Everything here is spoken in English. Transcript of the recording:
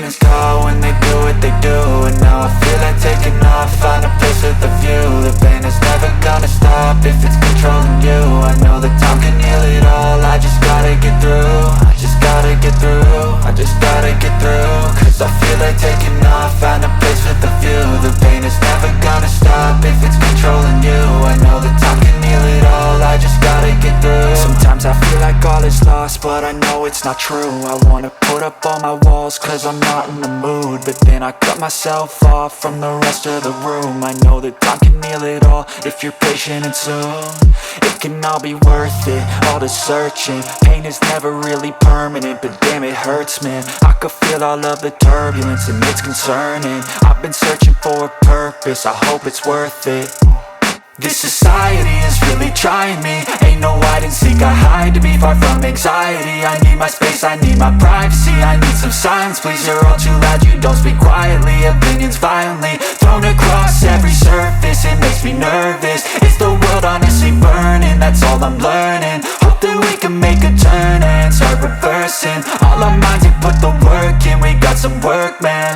pain is gone when they do what they do. And now I feel like taking off, find a place with a view. The pain is never gonna stop if it's controlling you. I know that time can heal it all, I just gotta get through. I just gotta get through, I just gotta get through. Cause I feel like taking off, find a place with a view. The pain is never gonna stop if it's controlling you. I know that time can heal it all, I just gotta get through. Sometimes I feel like all is lost, but I know it's not true. I wanna put up all my walls cause I'm not in the mood, but then I cut myself off from the rest of the room. I know that time can heal it all if you're patient and soon. It can all be worth it, all the searching. Pain is never really permanent, but damn it hurts, man. I could feel all of the turbulence and it's concerning. I've been searching for a purpose, I hope it's worth it. This society is really trying me. Ain't no hide and seek, I hide to be far from anxiety. I need my space, I need my privacy. I need some silence, please, you're all too loud. You don't speak quietly, opinions violently thrown across every surface. It makes me nervous, it's the world honestly burning. That's all I'm learning, hope that we can make a turn and start reversing. All our minds, we put the work in, we got some work, man.